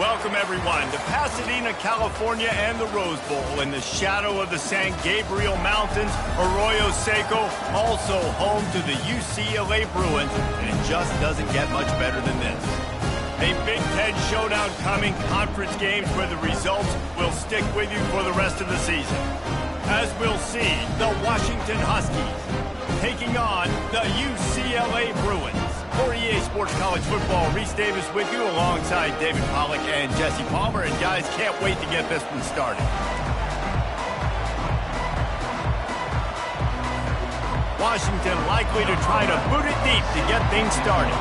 Welcome, everyone, to Pasadena, California and the Rose Bowl in the shadow of the San Gabriel Mountains, Arroyo Seco, also home to the UCLA Bruins, and it just doesn't get much better than this. A Big Ten showdown coming, conference games where the results will stick with you for the rest of the season. As we'll see, the Washington Huskies taking on the UCLA Bruins. For EA Sports College Football, Reese Davis with you alongside David Pollack and Jesse Palmer. And guys, can't wait to get this one started. Washington likely to try to boot it deep to get things started.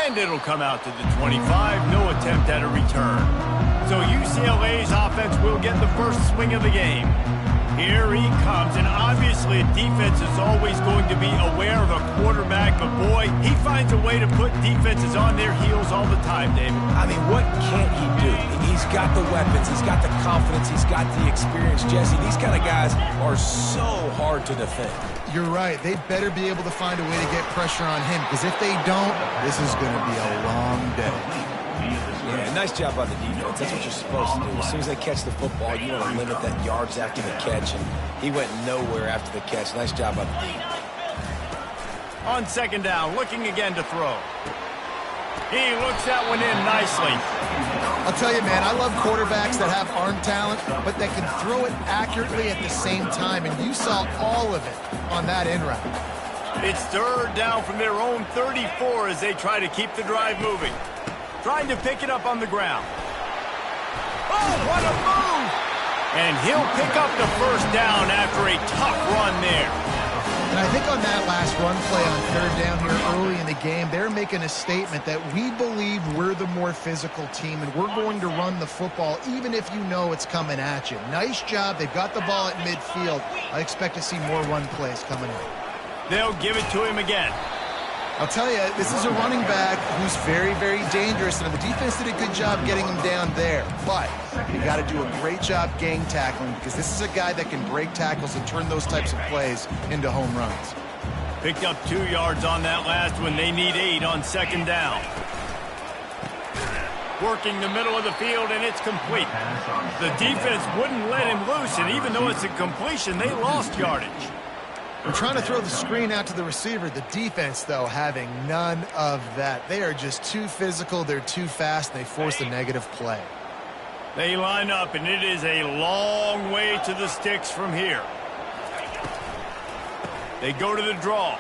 And it'll come out to the 25. No attempt at a return. So UCLA's offense will get the first swing of the game. Here he comes, and obviously defense is always going to be aware of a quarterback, but boy, he finds a way to put defenses on their heels all the time, David. I mean, what can't he do? He's got the weapons, he's got the confidence, he's got the experience. Jesse, these kind of guys are so hard to defend. You're right. They better be able to find a way to get pressure on him, because if they don't, this is going to be a long day. Yeah, nice job by the defense. That's what you're supposed to do. As soon as they catch the football, you want to limit that yards after the catch, and he went nowhere after the catch. Nice job by the defense. On second down, looking again to throw. He looks that one in nicely. I'll tell you, man, I love quarterbacks that have arm talent, but that can throw it accurately at the same time, and you saw all of it on that in route. It's third down from their own 34 as they try to keep the drive moving. Trying to pick it up on the ground. Oh, what a move! And he'll pick up the first down after a tough run there. And I think on that last run play on third down here early in the game, they're making a statement that we believe we're the more physical team and we're going to run the football even if you know it's coming at you. Nice job. They've got the ball at midfield. I expect to see more run plays coming in. They'll give it to him again. I'll tell you, this is a running back who's very, very dangerous, and the defense did a good job getting him down there. But you got to do a great job gang tackling, because this is a guy that can break tackles and turn those types of plays into home runs. Picked up 2 yards on that last one. They need 8 on second down. Working the middle of the field, and it's complete. The defense wouldn't let him loose, and even though it's a completion, they lost yardage. We're trying to throw the screen out to the receiver. The defense, though, having none of that. They are just too physical. They're too fast. And they force a negative play. They line up, and it is a long way to the sticks from here. They go to the draw.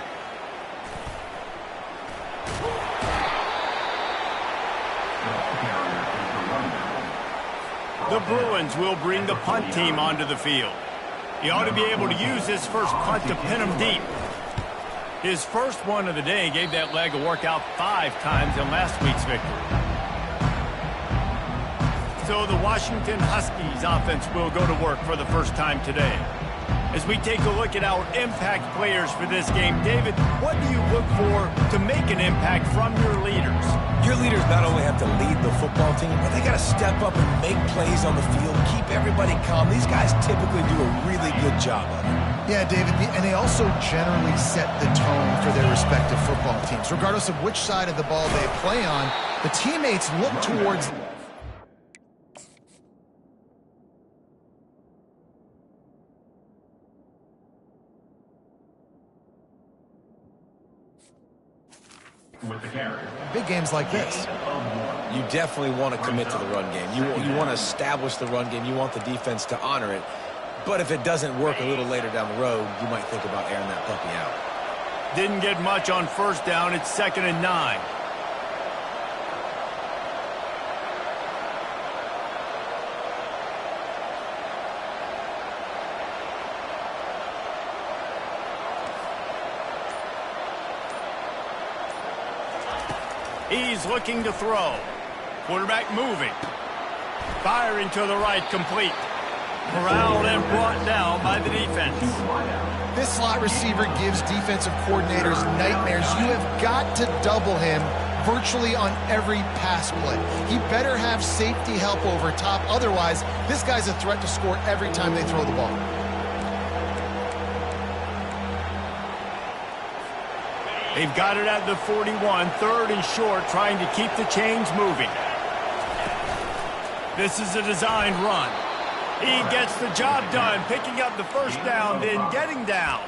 The Bruins will bring the punt team onto the field. He ought to be able to use his first punt to pin him deep. His first one of the day gave that leg a workout 5 times in last week's victory. So the Washington Huskies offense will go to work for the first time today. As we take a look at our impact players for this game, David, what do you look for to make an impact from your leaders? Your leaders not only have to lead the football team, but they got to step up and make plays on the field, keep everybody calm. These guys typically do a really good job of it. Yeah, David, and they also generally set the tone for their respective football teams. Regardless of which side of the ball they play on, the teammates look towards with the carry. Big games like this. You definitely want to commit to the run game. You want to establish the run game. You want the defense to honor it. But if it doesn't work a little later down the road, you might think about airing that puppy out. Didn't get much on first down. It's 2nd and 9. He's looking to throw. Quarterback moving. Firing to the right, complete. Corralled and brought down by the defense. This slot receiver gives defensive coordinators nightmares. You have got to double him virtually on every pass play. He better have safety help over top. Otherwise, this guy's a threat to score every time they throw the ball. They've got it at the 41, 3rd and short, trying to keep the chains moving. This is a designed run. He gets the job done, picking up the first down, then getting down.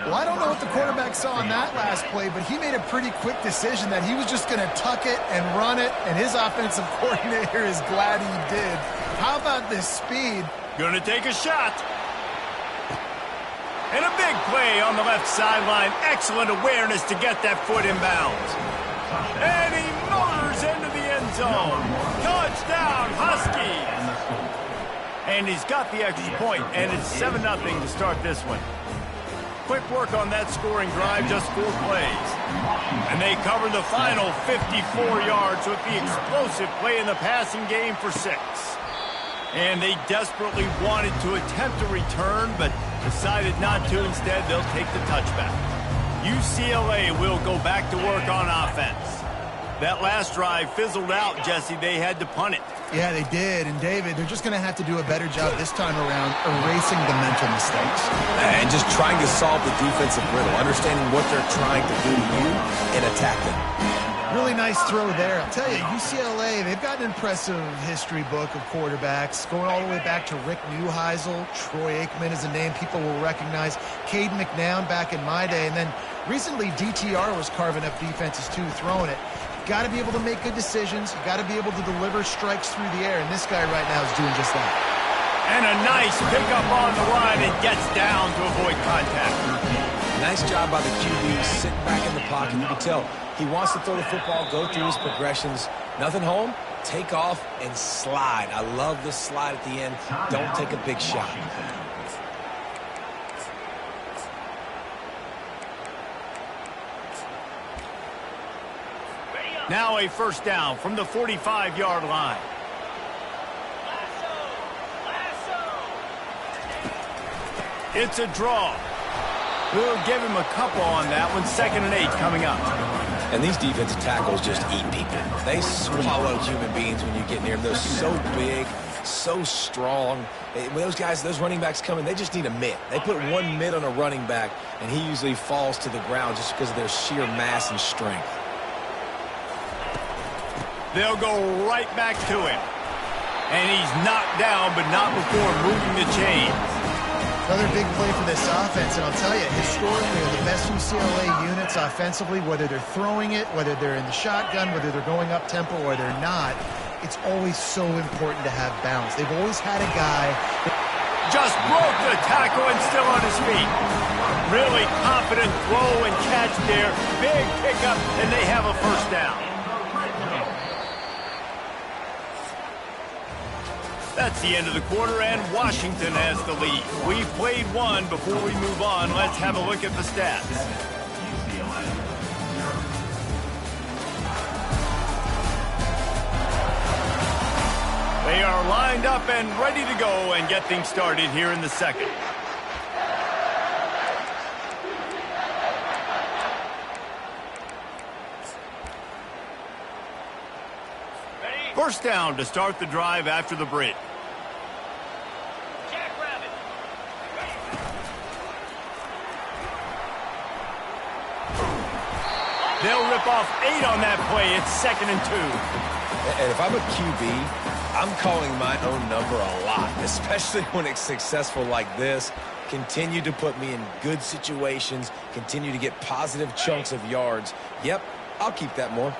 Well, I don't know what the quarterback saw on that last play, but he made a pretty quick decision that he was just going to tuck it and run it, and his offensive coordinator is glad he did. How about this speed? Gonna take a shot. And a big play on the left sideline. Excellent awareness to get that foot in bounds. And he motors into the end zone. Touchdown, Huskies. And he's got the extra point, and it's 7-0 to start this one. Quick work on that scoring drive, just 4 plays. And they cover the final 54 yards with the explosive play in the passing game for 6. And they desperately wanted to attempt a return, but decided not to. Instead, they'll take the touchback. UCLA will go back to work on offense. That last drive fizzled out, Jesse. They had to punt it. Yeah, they did. And, David, they're just going to have to do a better job this time around erasing the mental mistakes. And just trying to solve the defensive riddle, understanding what they're trying to do to you and attack them. Really nice throw there. I'll tell you, UCLA, they've got an impressive history book of quarterbacks, going all the way back to Rick Neuheisel. Troy Aikman is a name people will recognize. Cade McNown back in my day. And then recently, DTR was carving up defenses, too, throwing it. Got to be able to make good decisions. Got to be able to deliver strikes through the air. And this guy right now is doing just that. And a nice pickup on the run and gets down to avoid contact. Nice job by the QB, sitting back in the pocket. You can tell he wants to throw the football, go through his progressions. Nothing home, take off, and slide. I love the slide at the end. Don't take a big shot. Now a first down from the 45-yard line. It's a draw. We'll give him a couple on that one. 2nd and 8 coming up. And these defensive tackles just eat people. They swallow human beings when you get near them. They're so big, so strong. When those guys, those running backs come in, they just need a mitt. They put one mitt on a running back, and he usually falls to the ground just because of their sheer mass and strength. They'll go right back to him. And he's knocked down, but not before moving the chains. Another big play for this offense, and I'll tell you, historically, are the best UCLA units offensively, whether they're throwing it, whether they're in the shotgun, whether they're going up-tempo or they're not, it's always so important to have balance. They've always had a guy just broke the tackle and still on his feet. Really confident throw and catch there. Big pickup, and they have a first down. That's the end of the quarter, and Washington has the lead. We've played one. Before we move on, let's have a look at the stats. They are lined up and ready to go and get things started here in the second. First down to start the drive after the break. They'll rip off 8 on that play. It's 2nd and 2. And if I'm a QB, I'm calling my own number a lot, especially when it's successful like this. Continue to put me in good situations. Continue to get positive chunks of yards. Yep, I'll keep that more.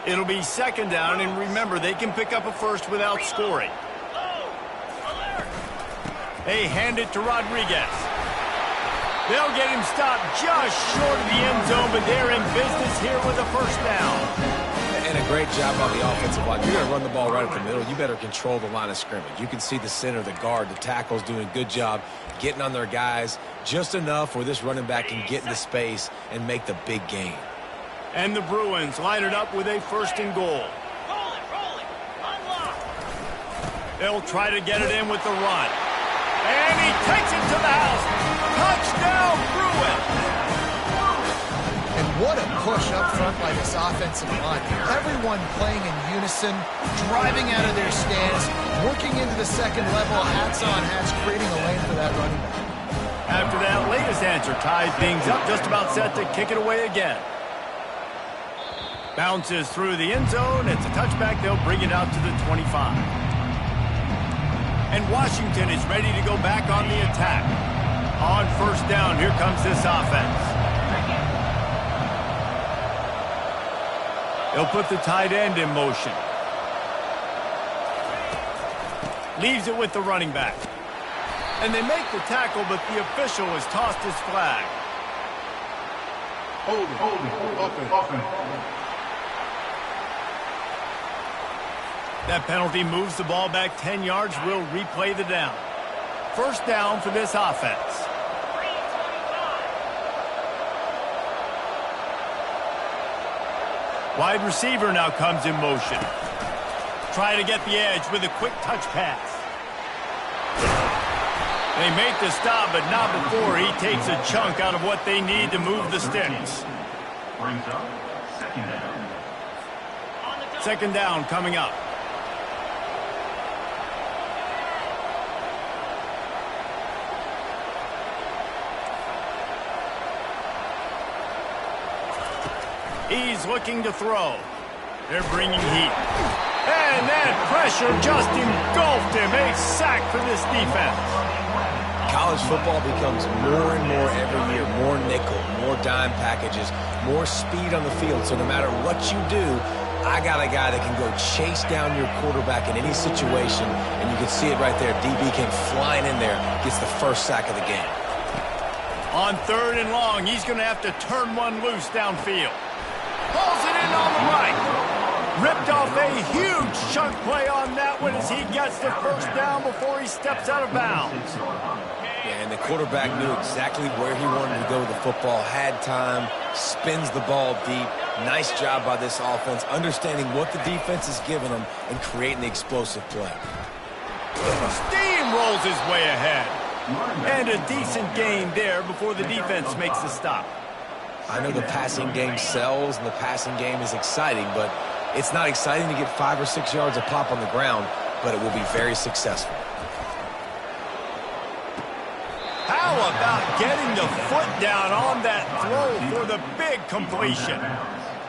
It'll be 2nd down, and remember, they can pick up a first without scoring. They hand it to Rodriguez. They'll get him stopped just short of the end zone, but they're in business here with a first down. And a great job by the offensive line. You're going to run the ball right up the middle. You better control the line of scrimmage. You can see the center, the guard, the tackles doing a good job getting on their guys just enough where this running back can get into space and make the big gain. And the Bruins line it up with a 1st and goal. They'll try to get it in with the run. And he takes it to the house. Touchdown, Bruins! And what a push up front by this offensive line. Everyone playing in unison, driving out of their stance, working into the second level, hats on hats, creating a lane for that running back. After that latest answer. Ties things up, just about set to kick it away again. Bounces through the end zone. It's a touchback. They'll bring it out to the 25. And Washington is ready to go back on the attack. On first down, here comes this offense. They'll put the tight end in motion. Leaves it with the running back. And they make the tackle, but the official has tossed his flag. Offense. That penalty moves the ball back 10 yards. We'll replay the down. First down for this offense. Wide receiver now comes in motion. Try to get the edge with a quick touch pass. They make the stop, but not before he takes a chunk out of what they need to move the sticks. Brings up second down. Second down coming up. He's looking to throw. They're bringing heat. And that pressure just engulfed him. A sack for this defense. College football becomes more and more every year. More nickel, more dime packages, more speed on the field. So no matter what you do, I got a guy that can go chase down your quarterback in any situation. And you can see it right there. DB came flying in there, gets the first sack of the game. On third and long, he's going to have to turn one loose downfield. Pulls it in on the right. Ripped off a huge chunk play on that one as he gets the first down before he steps out of bounds. Yeah, and the quarterback knew exactly where he wanted to go with the football, had time, spins the ball deep. Nice job by this offense, understanding what the defense is giving them and creating the explosive play. Steamrolls his way ahead. And a decent gain there before the defense makes the stop. I know the passing game sells and the passing game is exciting, but it's not exciting to get 5 or 6 yards a pop on the ground, but it will be very successful. How about getting the foot down on that throw for the big completion?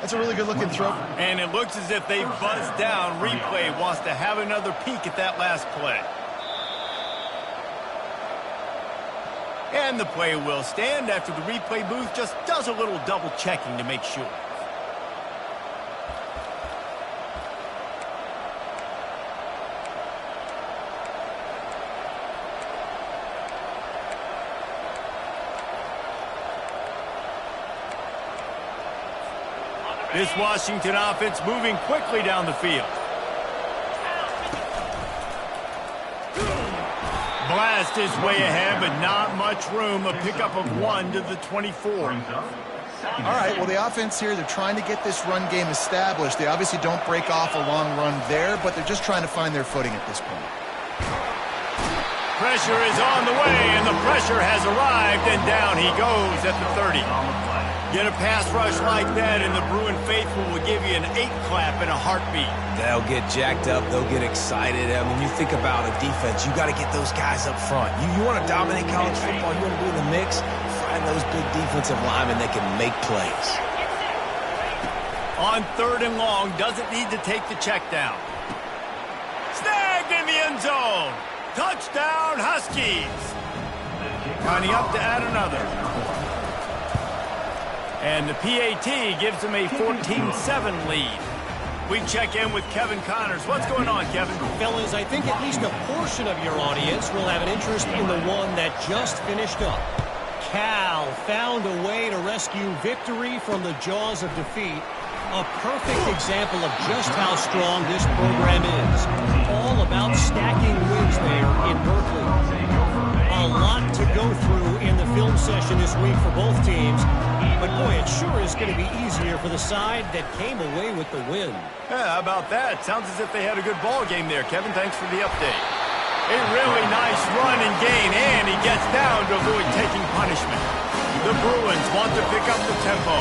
That's a really good-looking throw. And it looks as if they've buzzed down. Replay wants to have another peek at that last play. And the play will stand after the replay booth just does a little double-checking to make sure. This Washington offense moving quickly down the field. Blast his way ahead, but not much room. A pickup of 1 to the 24. All right, well, the offense here, they're trying to get this run game established. They obviously don't break off a long run there, but they're just trying to find their footing at this point. Pressure is on the way, and the pressure has arrived, and down he goes at the 30. Get a pass rush like that, and the Bruin faithful will give you an 8-clap in a heartbeat. They'll get jacked up. They'll get excited. I mean, you think about a defense, you got to get those guys up front. You want to dominate college football, you want to be in the mix, find those big defensive linemen that can make plays. On third and long, doesn't need to take the check down. Snagged in the end zone. Touchdown, Huskies. Lining up to add another. And the PAT gives them a 14-7 lead. We check in with Kevin Connors. What's going on, Kevin? Fellas, I think at least a portion of your audience will have an interest in the one that just finished up. Cal found a way to rescue victory from the jaws of defeat. A perfect example of just how strong this program is. All about stacking wins there in Berkeley. A lot to go through in the film session this week for both teams. But boy, it sure is going to be easier for the side that came away with the win. Yeah, how about that? Sounds as if they had a good ball game there, Kevin. Thanks for the update. A really nice run and gain, and he gets down to avoid taking punishment. The Bruins want to pick up the tempo.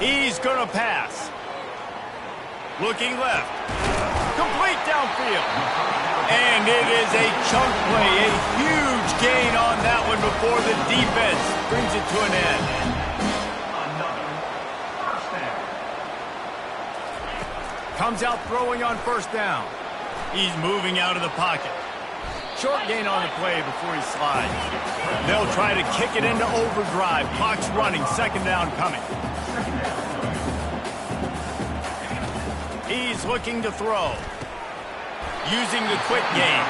He's going to pass. Looking left. Complete downfield. And it is a chunk play, a huge gain on that one before the defense brings it to an end. Comes out throwing on first down. He's moving out of the pocket. Short gain on the play before he slides. They'll try to kick it into overdrive. Clock's running, second down coming. He's looking to throw. Using the quick game.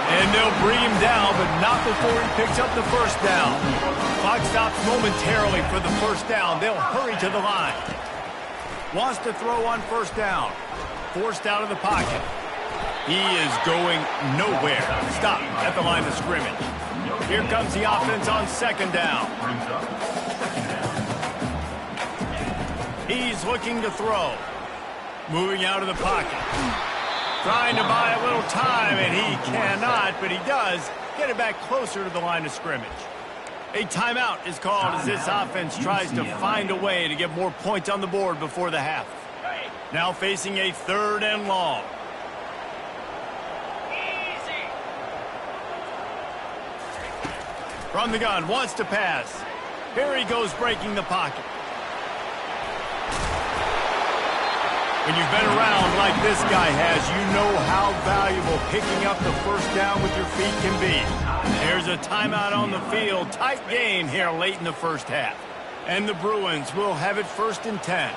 And they'll bring him down, but not before he picks up the first down. Clock stops momentarily for the first down. They'll hurry to the line. Wants to throw on first down. Forced out of the pocket. He is going nowhere. Stop at the line of scrimmage. Here comes the offense on second down. He's looking to throw. Moving out of the pocket. Trying to buy a little time, and he cannot, but he does get it back closer to the line of scrimmage. A timeout is called as this offense tries to find a way to get more points on the board before the half. Now facing a third and long. From the gun, wants to pass. Here he goes breaking the pocket. When you've been around like this guy has, you know how valuable picking up the first down with your feet can be. There's a timeout on the field. Tight game here late in the first half. And the Bruins will have it first and 10.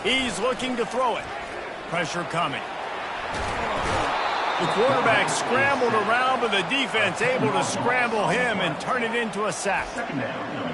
He's looking to throw it. Pressure coming. The quarterback scrambled around, but the defense able to scramble him and turn it into a sack.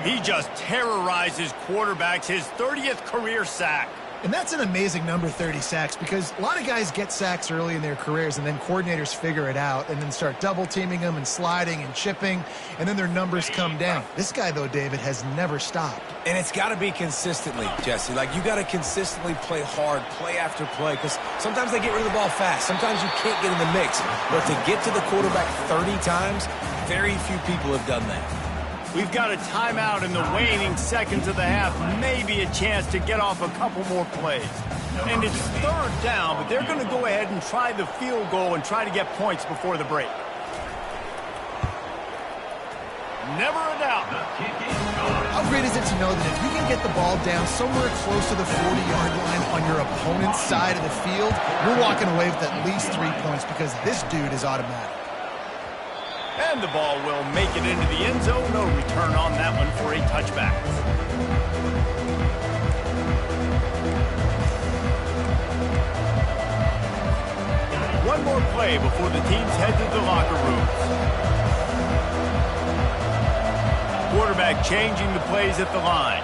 He just terrorizes quarterbacks, his 30th career sack. And that's an amazing number, 30 sacks, because a lot of guys get sacks early in their careers, and then coordinators figure it out and then start double-teaming them and sliding and chipping, and then their numbers come down. This guy, though, David, has never stopped. And it's got to be consistently, Jesse. Like, you got to consistently play hard, play after play, because sometimes they get rid of the ball fast. Sometimes you can't get in the mix. But to get to the quarterback 30 times, very few people have done that. We've got a timeout in the waning seconds of the half. Maybe a chance to get off a couple more plays. And it's third down, but they're going to go ahead and try the field goal and try to get points before the break. Never a doubt. How great is it to know that if you can get the ball down somewhere close to the 40-yard line on your opponent's side of the field, you're walking away with at least 3 points because this dude is automatic. And the ball will make it into the end zone. No return on that one for a touchback. One more play before the teams head to the locker rooms. Quarterback changing the plays at the line.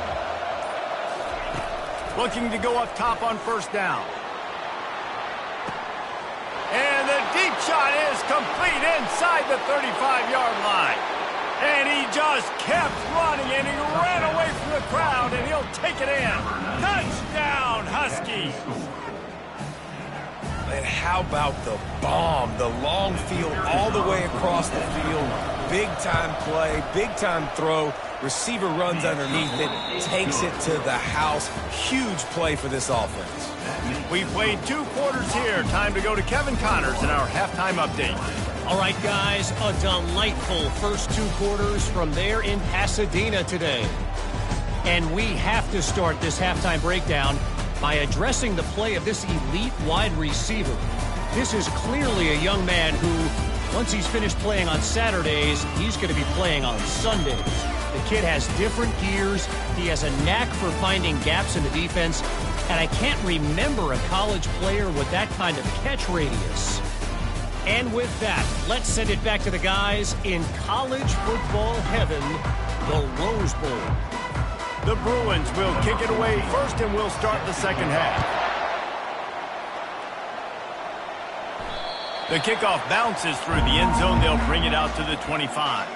Looking to go up top on first down. And the deep shot is complete inside the 35-yard line. And he just kept running, and he ran away from the crowd, and he'll take it in. Touchdown, Huskies. And how about the bomb? The long field all the way across the field. Big-time play, big-time throw. Receiver runs underneath it, takes it to the house. Huge play for this offense. We played 2 quarters here. Time to go to Kevin Connors in our halftime update. All right, guys, a delightful first 2 quarters from there in Pasadena today. And we have to start this halftime breakdown by addressing the play of this elite wide receiver. This is clearly a young man who, once he's finished playing on Saturdays, he's going to be playing on Sundays. The kid has different gears. He has a knack for finding gaps in the defense. And I can't remember a college player with that kind of catch radius. And with that, let's send it back to the guys in college football heaven, the Rose Bowl. The Bruins will kick it away first, and we'll start the second half. The kickoff bounces through the end zone. They'll bring it out to the 25.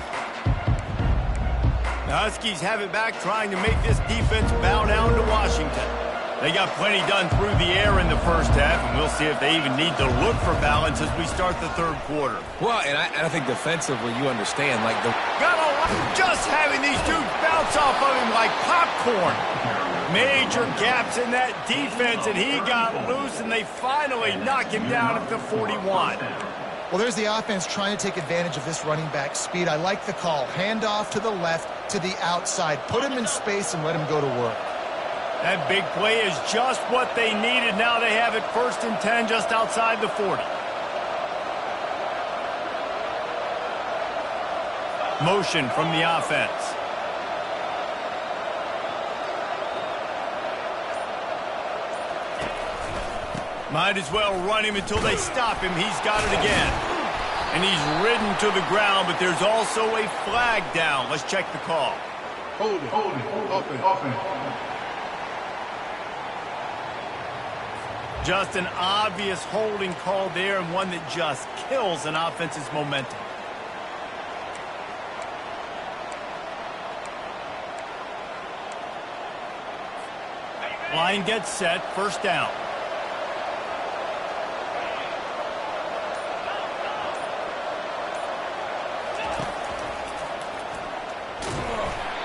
The Huskies have it back, trying to make this defense bow down to Washington. They got plenty done through the air in the first half, and we'll see if they even need to look for balance as we start the third quarter. Well, and I think defensively, you understand, like the... Just having these dudes bounce off of him like popcorn. Major gaps in that defense, and he got loose, and they finally knock him down at the 41. Well, there's the offense trying to take advantage of this running back speed. I like the call. Hand off to the left, to the outside. Put him in space and let him go to work. That big play is just what they needed. Now they have it 1st and 10 just outside the 40. Motion from the offense. Might as well run him until they stop him. He's got it again. And he's ridden to the ground, but there's also a flag down. Let's check the call. Hold it. Open. Just an obvious holding call there, and one that just kills an offense's momentum. Line gets set, 1st down.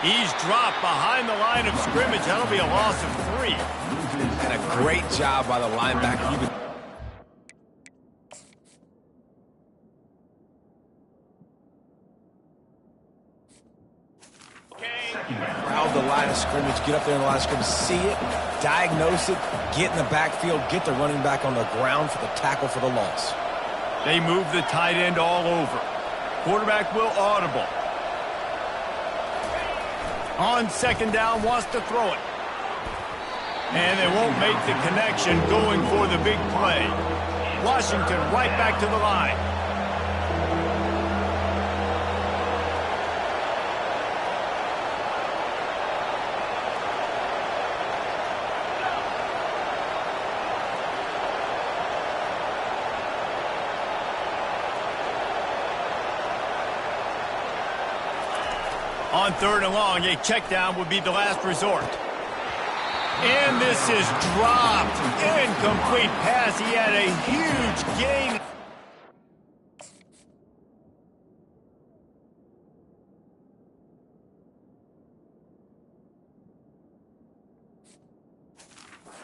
He's dropped behind the line of scrimmage. That'll be a loss of 3. And a great job by the linebacker. Crowd the line of scrimmage, get up there in the line of scrimmage, see it, diagnose it, get in the backfield, get the running back on the ground for the tackle for the loss. They move the tight end all over. Quarterback will audible. On 2nd down, wants to throw it. And they won't make the connection going for the big play. Washington right back to the line. On 3rd and long, a check down would be the last resort. And this is dropped. Incomplete pass. He had a huge gain.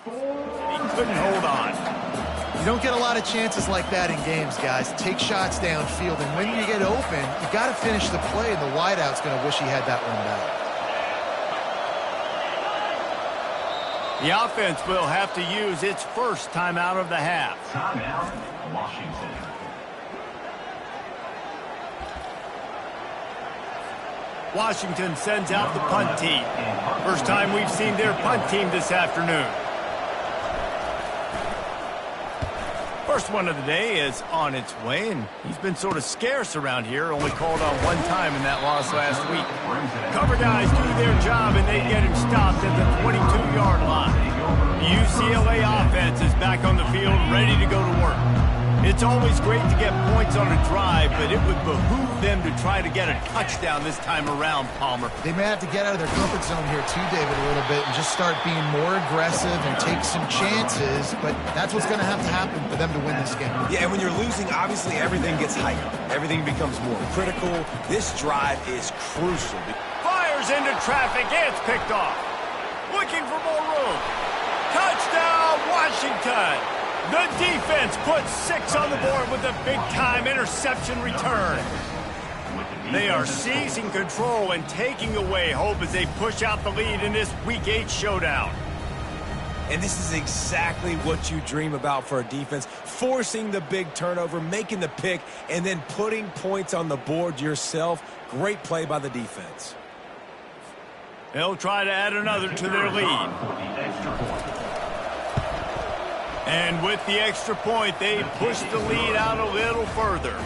He couldn't hold on. You don't get a lot of chances like that in games, guys. Take shots downfield, and when you get open, you got to finish the play, and the wideout's going to wish he had that one back. The offense will have to use its 1st timeout of the half. Timeout, Washington. Washington sends out the punt team. First time we've seen their punt team this afternoon. First one of the day is on its way, and he's been sort of scarce around here, only called on 1 time in that loss last week. Cover guys do their job, and they get him stopped at the 22-yard line. The UCLA offense is back on the field, ready to go to work. It's always great to get points on a drive, but it would behoove them to try to get a touchdown this time around, Palmer. They may have to get out of their comfort zone here too, David, a little bit and just start being more aggressive and take some chances, but that's what's going to happen for them to win this game. Yeah, and when you're losing, obviously everything gets heightened. Everything becomes more critical. This drive is crucial. Fires into traffic. It's picked off. Looking for more room. Touchdown, Washington. The defense puts 6 on the board with a big-time interception return. They are seizing control and taking away hope as they push out the lead in this Week 8 showdown. And this is exactly what you dream about for a defense, forcing the big turnover, making the pick, and then putting points on the board yourself. Great play by the defense. They'll try to add another to their lead. And with the extra point, they push the lead out a little further.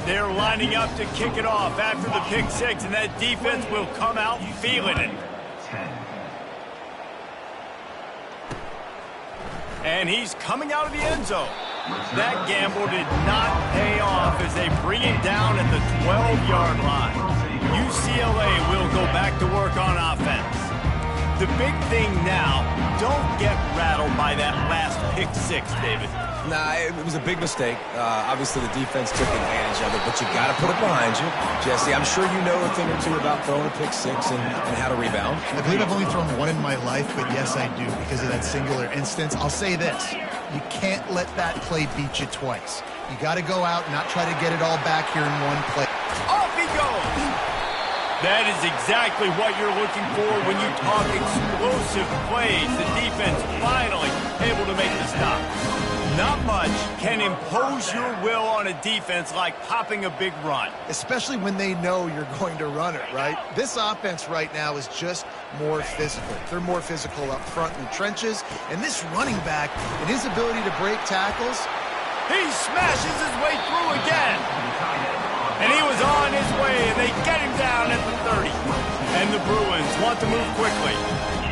They're lining up to kick it off after the pick 6, and that defense will come out feeling it. And he's coming out of the end zone. That gamble did not pay off as they bring it down at the 12-yard line. UCLA will go back to work on offense. The big thing now, don't get rattled by that last pick 6, David. Nah, it was a big mistake. Obviously, the defense took advantage of it, but you got to put it behind you. Jesse, I'm sure you know a thing or two about throwing a pick six and how to rebound. I believe I've only thrown one in my life, but yes, I do because of that singular instance. I'll say this. You can't let that play beat you twice. You got to go out and not try to get it all back here in one play. Off he goes! That is exactly what you're looking for when you talk explosive plays. The defense finally able to make the stop. Not much can impose your will on a defense like popping a big run. Especially when they know you're going to run it, right? This offense right now is just more physical. They're more physical up front in the trenches. And this running back and his ability to break tackles. He smashes his way through again. And he was on his way, and they get him down at the 30. And the Bruins want to move quickly.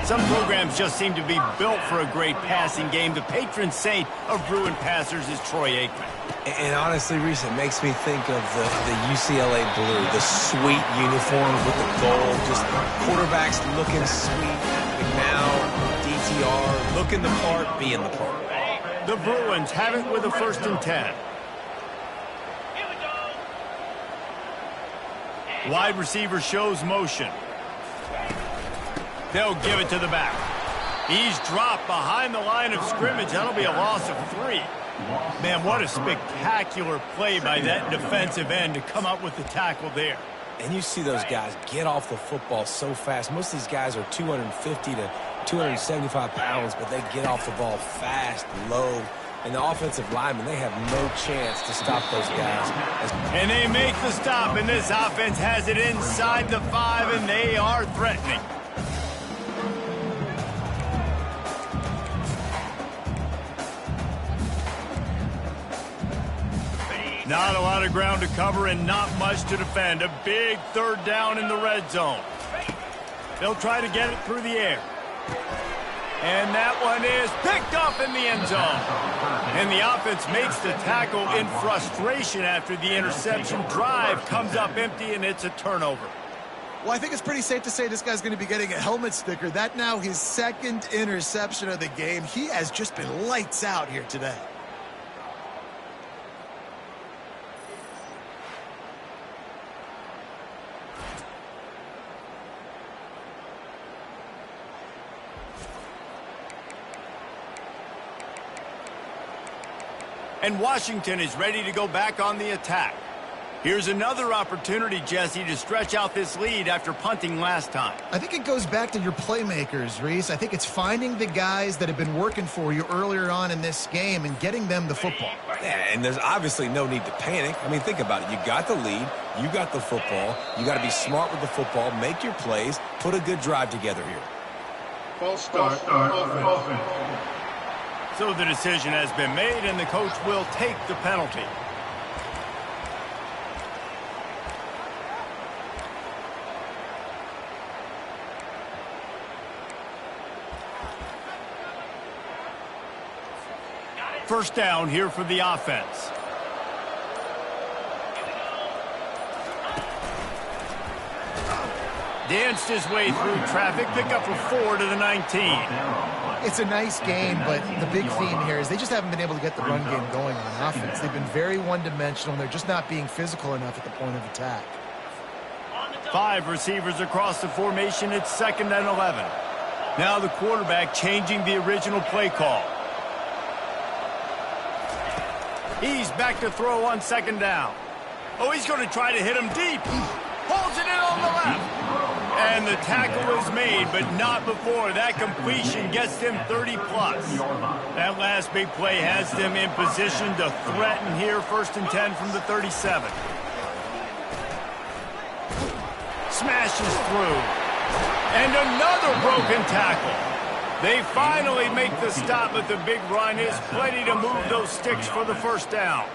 Some programs just seem to be built for a great passing game. The patron saint of Bruin passers is Troy Aikman. And honestly, Reese, it makes me think of the UCLA blue, the sweet uniform with the gold, just quarterbacks looking sweet. McNown, DTR, looking the part, being the part. The Bruins have it with a 1st and 10. Wide receiver shows motion. They'll give it to the back. He's dropped behind the line of scrimmage. That'll be a loss of 3. Man, what a spectacular play by that defensive end to come up with the tackle there. And you see those guys get off the football so fast. Most of these guys are 250 to 275 pounds, but they get off the ball fast, low. And the offensive linemen, they have no chance to stop those guys. And they make the stop, and this offense has it inside the 5, and they are threatening. Not a lot of ground to cover and not much to defend. A big 3rd down in the red zone. They'll try to get it through the air. And that one is picked up in the end zone. And the offense makes the tackle in frustration after the interception. Drive comes up empty, and it's a turnover. Well, I think it's pretty safe to say this guy's going to be getting a helmet sticker. That now his 2nd interception of the game. He has just been lights out here today. And Washington is ready to go back on the attack. Here's another opportunity, Jesse, to stretch out this lead after punting last time. I think it goes back to your playmakers, Reese. I think it's finding the guys that have been working for you earlier on in this game and getting them the football. Yeah, and there's obviously no need to panic. I mean, think about it. You got the lead. You got the football. You got to be smart with the football, make your plays, put a good drive together here. False start. Offense. So the decision has been made, and the coach will take the penalty. First down here for the offense. Danced his way through traffic, pick up a 4 to the 19. It's a nice game, but the big theme here is they just haven't been able to get the run game going on offense. They've been very one-dimensional, and they're just not being physical enough at the point of attack. 5 receivers across the formation. It's 2nd and 11. Now the quarterback changing the original play call. He's back to throw on 2nd down. Oh, he's going to try to hit him deep. Holds it in on the left. And the tackle is made, but not before that completion gets them 30-plus. That last big play has them in position to threaten here. 1st and 10 from the 37. Smashes through. And another broken tackle. They finally make the stop, but the big run is plenty to move those sticks for the 1st down.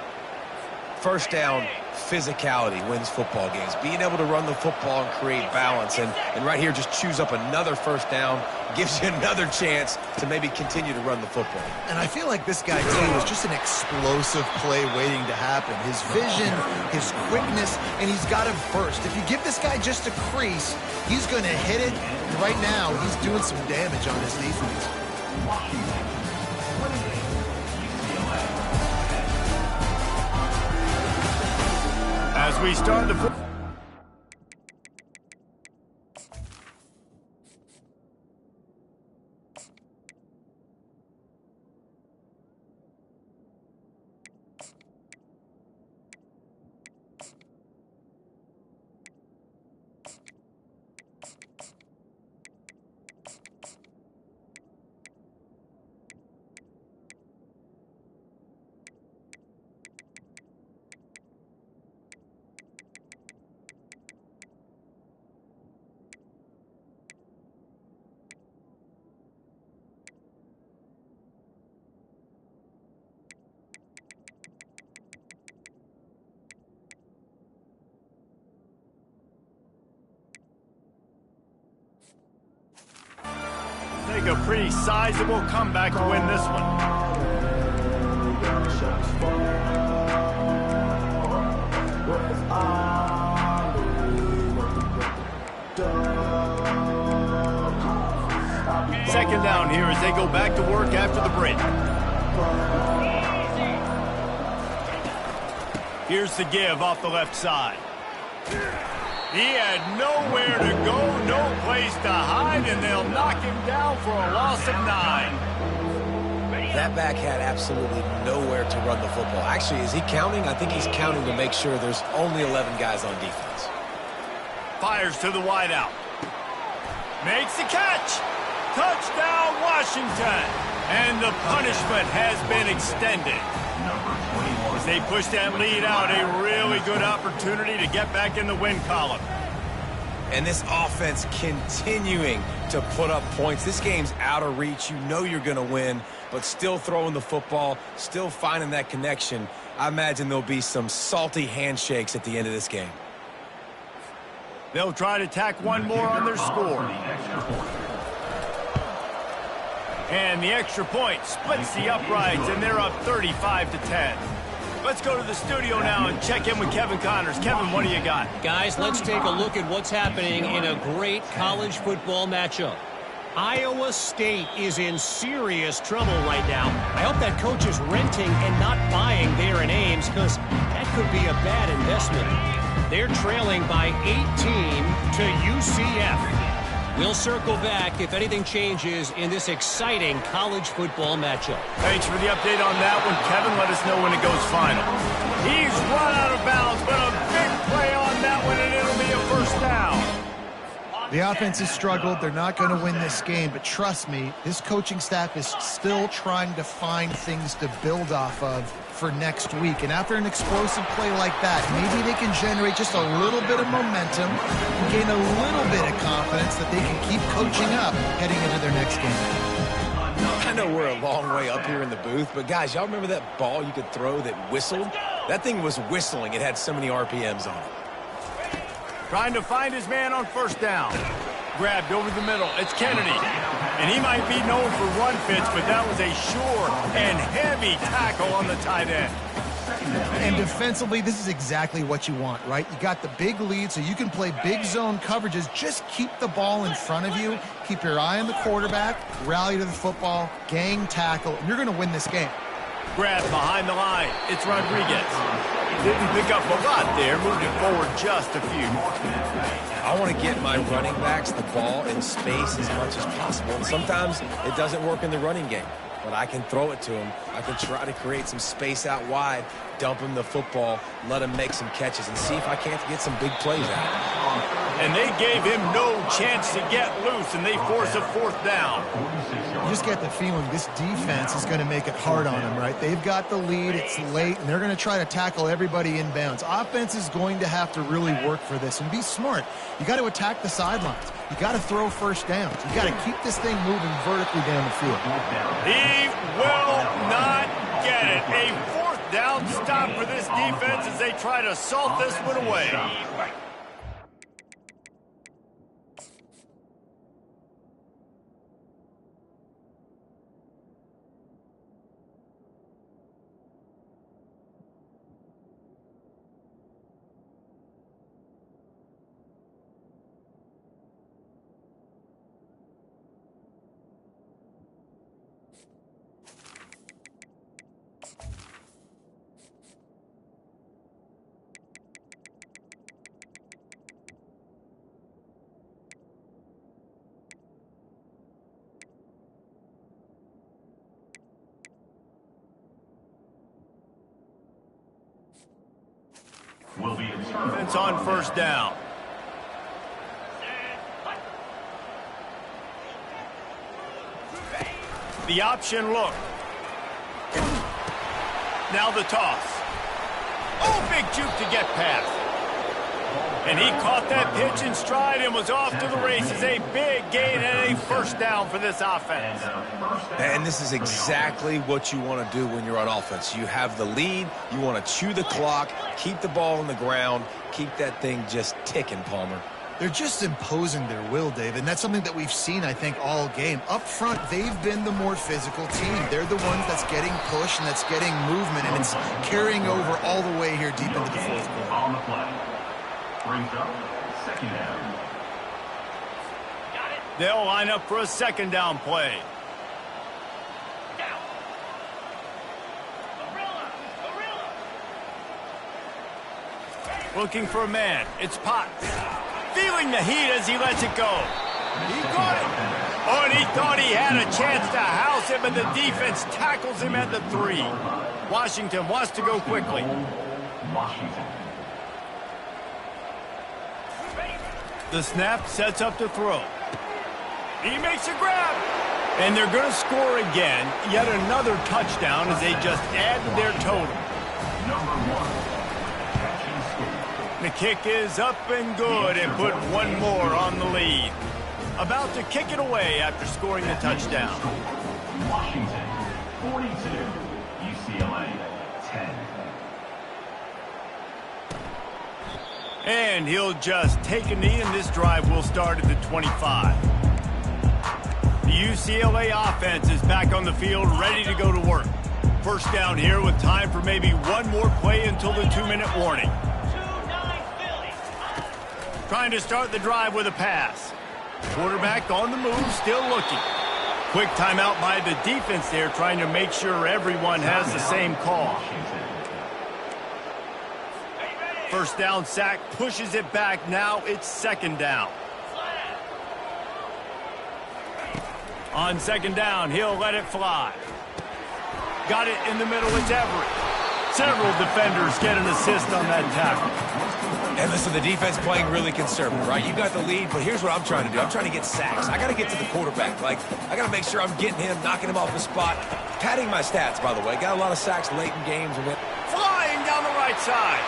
First down, physicality wins football games. Being able to run the football and create balance. And right here, just choose up another 1st down. Gives you another chance to maybe continue to run the football. And I feel like this guy, too, is just an explosive play waiting to happen. His vision, his quickness, and he's got him first. If you give this guy just a crease, he's going to hit it. And right now, he's doing some damage on his defense. we start the... Take a pretty sizable comeback to win this one. Second down here as they go back to work after the break. Here's the give off the left side. He had nowhere to go, no place to hide, and they'll knock him down for a loss of 9. That back had absolutely nowhere to run the football. Actually, is he counting? I think he's counting to make sure there's only 11 guys on defense. Fires to the wideout. Makes the catch. Touchdown, Washington. And the punishment has been extended. As they push that lead out, a really good opportunity to get back in the win column. And this offense continuing to put up points. This game's out of reach. You know you're going to win, but still throwing the football, still finding that connection. I imagine there'll be some salty handshakes at the end of this game. They'll try to tack one more on their score. And the extra point splits the uprights, and they're up 35-10. Let's go to the studio now and check in with Kevin Connors. Kevin, what do you got? Guys, let's take a look at what's happening in a great college football matchup. Iowa State is in serious trouble right now. I hope that coach is renting and not buying there in Ames, because that could be a bad investment. They're trailing by 18 to UCF. We'll circle back if anything changes in this exciting college football matchup. Thanks for the update on that one, Kevin. Let us know when it goes final. He's run out of bounds, but a big play on that one, and it'll be a first down. The offense has struggled. They're not going to win this game, but trust me, this coaching staff is still trying to find things to build off of for next week. And after an explosive play like that, maybe they can generate just a little bit of momentum and gain a little bit of confidence that they can keep coaching up heading into their next game. I know we're a long way up here in the booth, but guys, y'all remember that ball you could throw that whistled? That thing was whistling. It had so many RPMs on it. Trying to find his man on first down. Grabbed over the middle. It's Kennedy. And he might be known for run fits, but that was a sure and heavy tackle on the tight end. And defensively, this is exactly what you want, right? You got the big lead, so you can play big zone coverages. Just keep the ball in front of you. Keep your eye on the quarterback. Rally to the football. Gang tackle. And you're going to win this game. Grab behind the line. It's Rodriguez. Didn't pick up a lot there. Moved it forward just a few. I want to get my running backs the ball in space as much as possible. And sometimes it doesn't work in the running game, but I can throw it to them. I can try to create some space out wide, dump him the football, let him make some catches, and see if I can't get some big plays out. And they gave him no chance to get loose, and they force a fourth down. You just get the feeling this defense is going to make it hard on them, right? They've got the lead, it's late, and they're going to try to tackle everybody inbounds. Offense is going to have to really work for this and be smart. You got to attack the sidelines. You got to throw first downs. You got to keep this thing moving vertically down the field. He will not get it. A fourth down stop for this defense as they try to salt this one away. offense on first down. The option look. Now the toss. Oh, big juke to get past. And he caught that pitch in stride and was off to the races. A big gain and a first down for this offense. And this is exactly what you want to do when you're on offense. You have the lead. You want to chew the clock, keep the ball on the ground, keep that thing just ticking, Palmer. They're just imposing their will, David, and that's something that we've seen, I think, all game. Up front, they've been the more physical team. They're the ones that's getting pushed and that's getting movement, and it's carrying over all the way here deep into the fourth quarter. On the play. Brings up second down. They'll line up for a second down play. Looking for a man. It's Potts. Feeling the heat as he lets it go. He caught it. Oh, and he thought he had a chance to house him, and the defense tackles him at the 3. Washington wants to go quickly. Washington. The snap sets up to throw. He makes a grab. And they're going to score again. Yet another touchdown as they just add to their total. Number 1. Catch and score. The kick is up and good and put one more on the lead. About to kick it away after scoring the touchdown. Washington 42. UCLA 10. And he'll just take a knee, and this drive will start at the 25. The UCLA offense is back on the field, ready to go to work. First down here with time for maybe one more play until the 2-minute warning. Trying to start the drive with a pass. Quarterback on the move, still looking. Quick timeout by the defense there, trying to make sure everyone has the same call. First down sack, pushes it back. Now it's second down. On second down, he'll let it fly. Got it in the middle, it's Everett. Several defenders get an assist on that tackle. And listen, the defense playing really conservative, right? You got the lead, but here's what I'm trying to do. I'm trying to get sacks. I got to get to the quarterback. Like, I got to make sure I'm getting him, knocking him off the spot. Padding my stats, by the way. Got a lot of sacks late in games. Flying down the right side.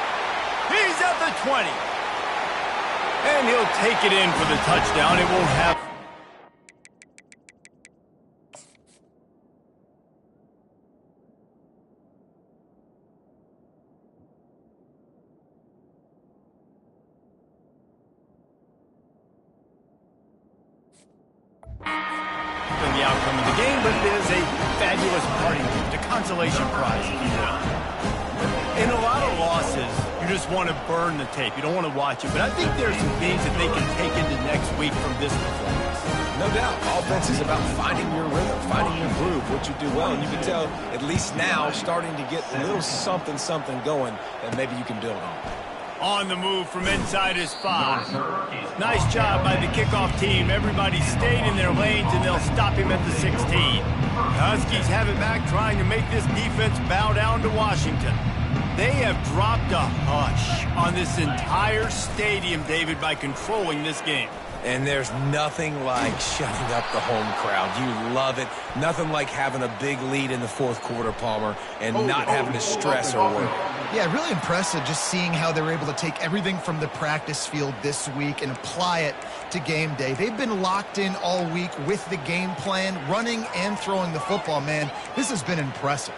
He's at the 20. And he'll take it in for the touchdown. It won't have... the outcome of the game, but it is a fabulous party gift, a consolation prize. In a lot of losses, you just want to burn the tape. You don't want to watch it, but I think there's some things that they can take into next week from this performance. No doubt. Offense is about finding your rhythm, finding your groove, what you do well. And you can tell, at least now, starting to get a little something going that maybe you can build on. On the move from inside his 5. Nice job by the kickoff team. Everybody stayed in their lanes, and they'll stop him at the 16. Huskies have it back, trying to make this defense bow down to Washington. They have dropped a hush on this entire stadium, David, by controlling this game. And there's nothing like shutting up the home crowd. You love it. Nothing like having a big lead in the fourth quarter, Palmer, and not having to stress or worry. Yeah, really impressive just seeing how they're able to take everything from the practice field this week and apply it to game day. They've been locked in all week with the game plan, running and throwing the football, man. This has been impressive.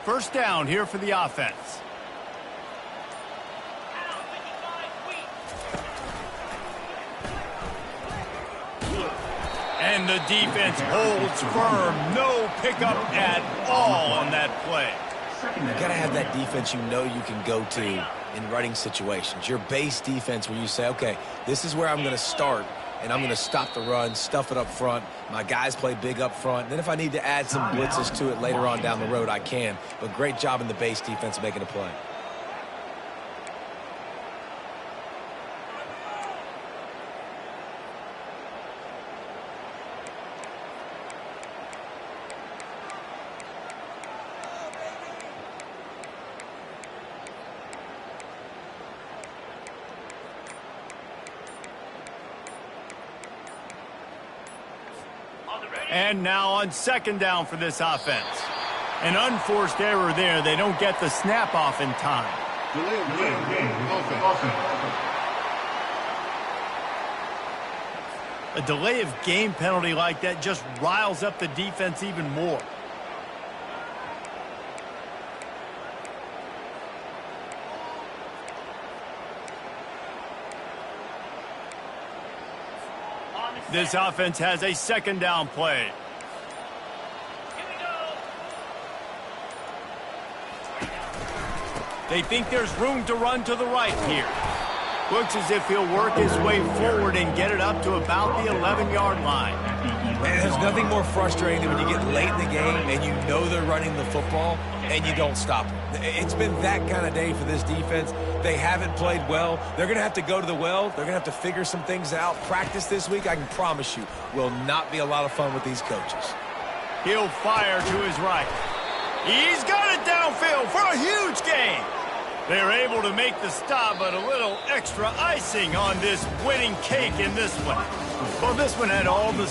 First down here for the offense. And the defense holds firm. No pickup at all on that play. You got to have that defense you know you can go to in running situations. Your base defense where you say, okay, this is where I'm going to start, and I'm going to stop the run, stuff it up front. My guys play big up front. Then if I need to add some blitzes to it later on down the road, I can. But great job in the base defense making a play. And now on second down for this offense. An unforced error there. They don't get the snap off in time. Delay of game. Offense. A delay of game penalty like that just riles up the defense even more. This offense has a second down play. They think there's room to run to the right here. Looks as if he'll work his way forward and get it up to about the 11-yard line. Man, there's nothing more frustrating than when you get late in the game and you know they're running the football and you don't stop them. It's been that kind of day for this defense. They haven't played well. They're going to have to go to the well. They're going to have to figure some things out. Practice this week, I can promise you, will not be a lot of fun with these coaches. He'll fire to his right. He's got it downfield for a huge gain. They're able to make the stop, but a little extra icing on this winning cake in this one. Well, this one had all the